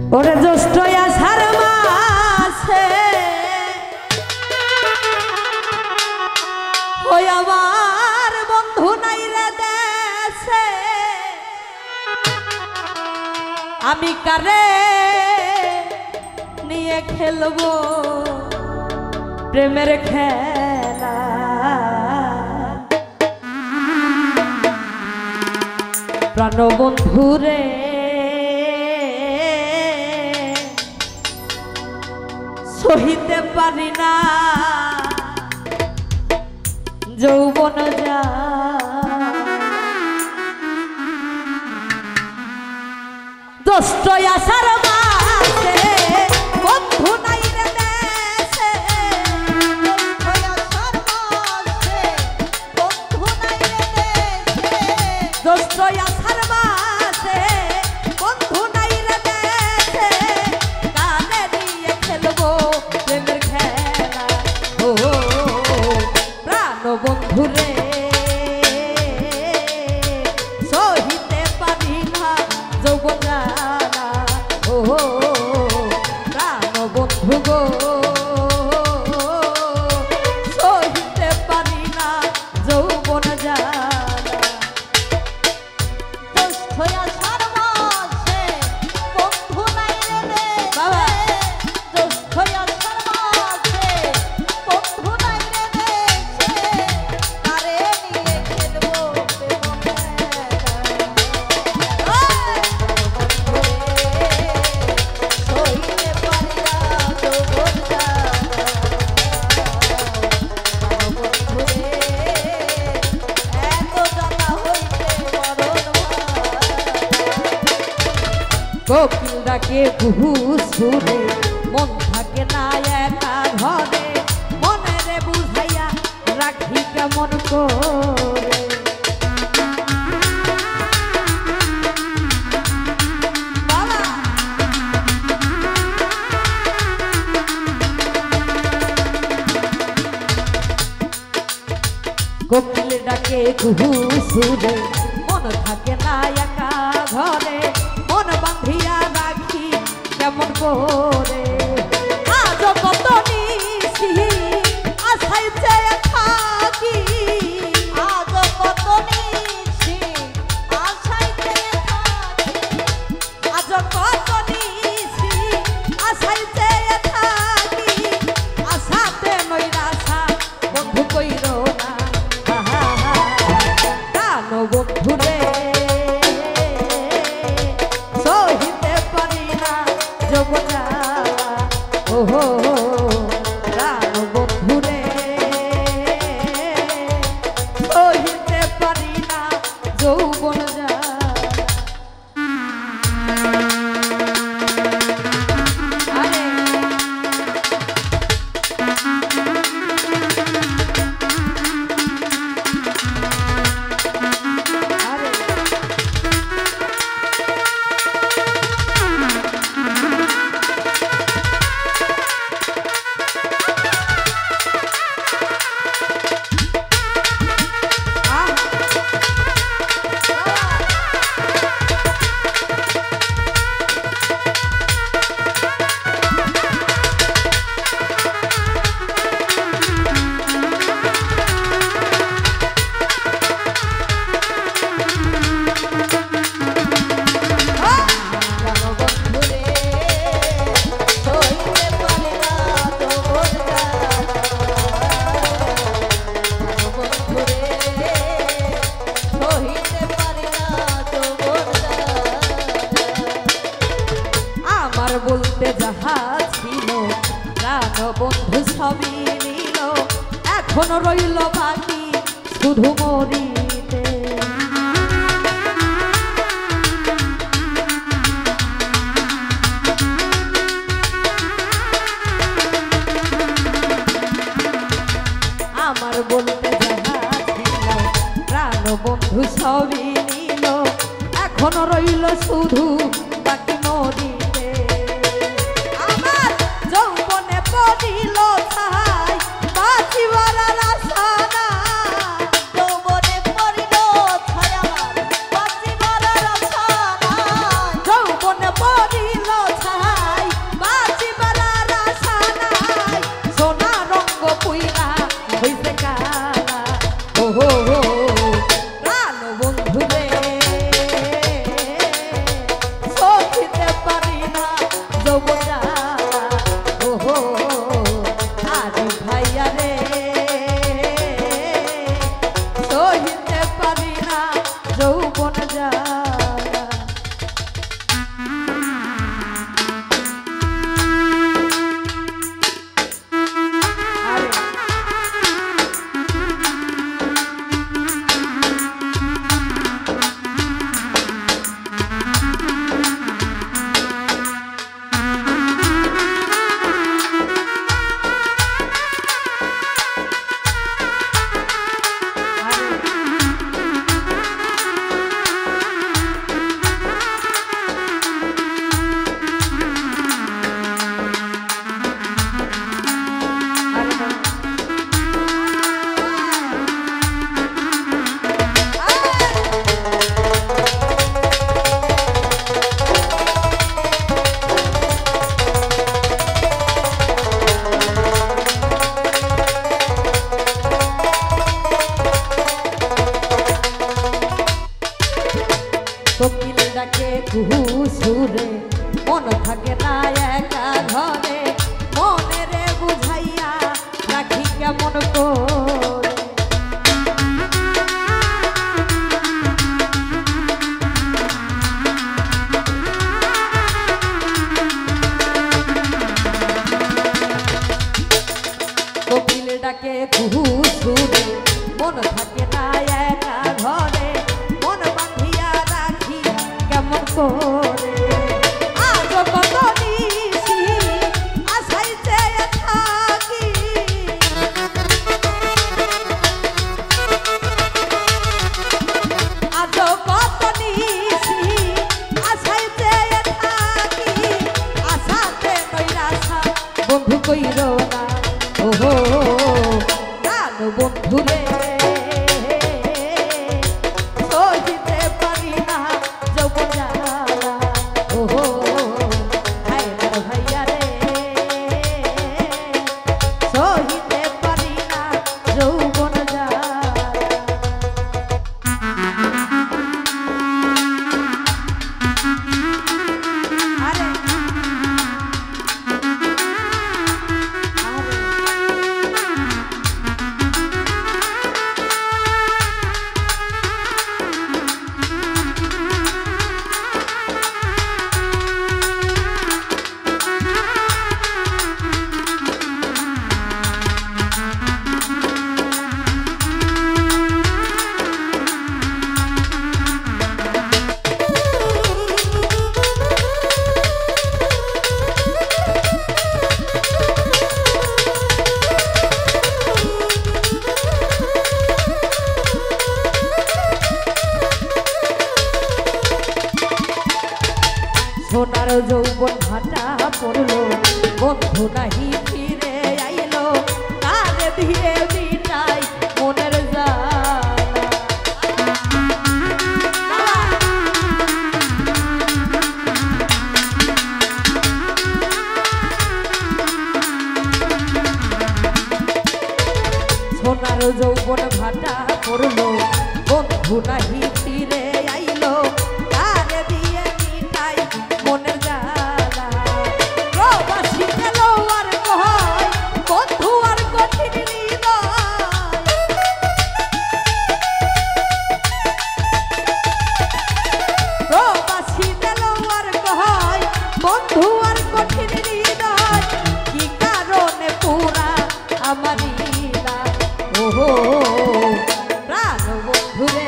ওরে জ্যৈষ্ঠ আষাঢ় মাসে ওই আমার বন্ধু নাই রে দেশে আমি কারে নিয়ে খেলবো প্রেমের খেলা প্রাণবন্ধু রে সহিতে পারি না যৌবন যা জ্যৈষ্ঠ আষাঢ় মাসে বন্ধু নাই রে দেশে জ্যৈষ্ঠ আষাঢ় মাসে বন্ধু নাই রে দেশে কানে নিয়ে খেলবো প্রেমের খেলা ও প্রাণ বন্ধু রে সহিতে পারি না যৌবন জ্বালা ও প্রাণ বন্ধু গো সহিতে পারি না যৌবন জ্বালা কোকিল ডাকে কুহু সুরে মন থাকে না একা ঘরে মনে রে বুঝাইয়া রাখি কেমন করে কোকিল ডাকে কুহু সুরে মন থাকে না একা ঘরে মন বাঁধিয়া রাখি কেমন করে আজ কত নিশি আশাই চেয়ে থাকি আজ কত নিশি আশাই চেয়ে থাকি আজ কত নিশি আশাই চেয়ে থাকি আশাতে নৈরাশা বন্ধু কইরো না কান বন্ধু রে সহিতে পারি না যৌবন জ্বালা ও প্রাণ বন্ধু রে সহিতে পারি না যৌবন জ্বালা বলতে যাহা ছিল প্রাণ বন্ধু সবই নিল এখনো রইল বাকি শুধু মরিতে আমার বলতে যাহা ছিল প্রাণ বন্ধু সবই নিল এখনো রইল শুধু বাকি মরিতে আমার যৌবনে পড়িল ছাই বাঁচিবার আশা না যৌবনে পড়িল ছাই আমার বাঁচিবার আশা না যৌবনে পড়িল ছাই যৌবন জ্বালা। কোকিল ডাকে কুহু সুরে মন থাকে না একা ঘরে মনে রে বুঝাইয়া রাখি কেমন করে কোকিল ডাকে কুহু সুরে মন থাকে না একা ঘরে মন বাঁধিয়া রাখি কেমন করে আজ কত নিশি আশাই চেয়ে থাকি আজ কত নিশি আশাই চেয়ে থাকি আশাতে নৈরাশা বন্ধু কইরো না ওহো গান বন্ধুরে সহিতে পারি না যৌবন জ্বালা ওহো হায়দার ভাইয়া রে সহিতে পারি না যৌবন জ্বালা আরে সোনার যৌবন ভাটা পড়লো বন্ধু নাহি ফিরে আইলো কারে দিয়ে মিটাই মনের সোনার যৌবন ভাটা পড়লো বন্ধু নাহি ফিরে আইলো কারে দিয়ে মিটাই মনের জ্বালা প্রবাসী গেল আর কয় বন্ধু আর কঠিন হৃদয় প্রবাসী গেল আর কয় বন্ধু আর কঠিন হৃদয় কি কারণে পুরা আমার ওহো প্রাণ বন্ধুরে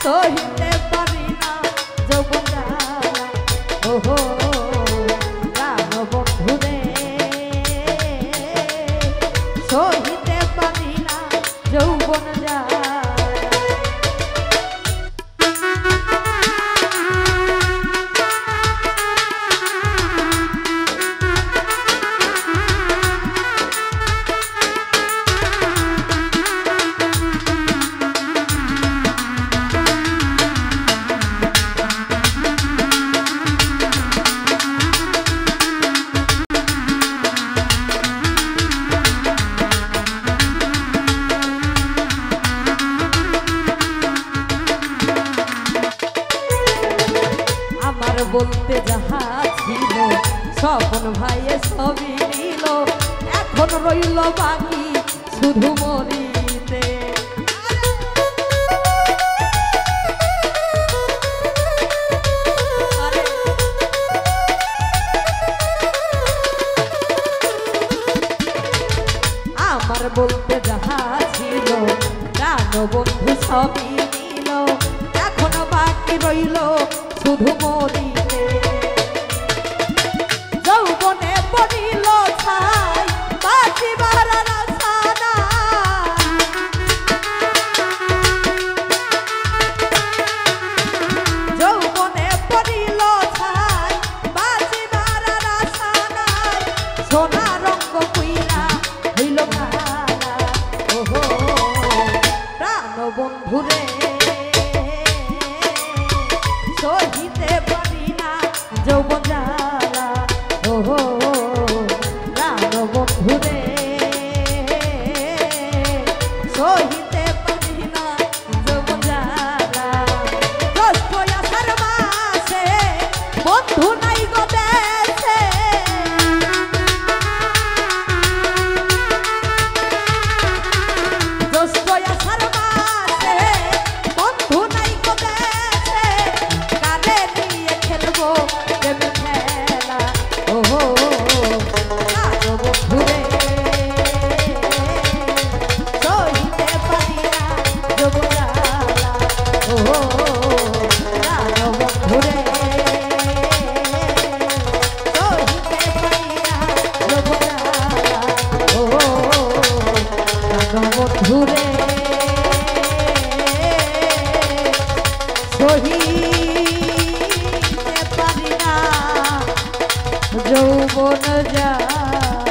সহিতে পারি না যৌবন জ্বালা ওহো প্রাণ বন্ধুরে সহিতে পারি না যৌবন জ্বালা বলতে যাহা ছিল স্বপন ভাইয়ে সবই নিল এখন রইল বাকি শুধু মরিতে বন্ধু সবই নিল, এখন বাকি রইল শুধু মরিতে। যৌবনে পড়িল ছাই, বাঁচিবার আশা নাই। যৌবনে পড়িল ছাই, বাঁচিবার আশা নাই। সোনা রঙ্গ কইরা হইল কালা, ওহো প্রাণ বন্ধুরে সহিতে পারি না যৌবন জ্বালা, ওহো প্রাণ বন্ধুরে সহিতে পারি না যৌবন জ্বালা। জ্যৈষ্ঠ আষাঢ় মাসে বন্ধু নাই গো দেশে, জ্যৈষ্ঠ আষাঢ় মাসে বন্ধু নাই গো দেশে। কানে নিয়ে খেলবো প্রেম খেলা, ওহো প্রাণ বন্ধুরে সহিতে পারি না যৌবন জ্বালা, ওহো প্রাণ বন্ধুরে সহিতে পারি না যৌবন জ্বালা, ওহো প্রাণ বন্ধুরে সহিতে পারি না যৌবন জ্বালা।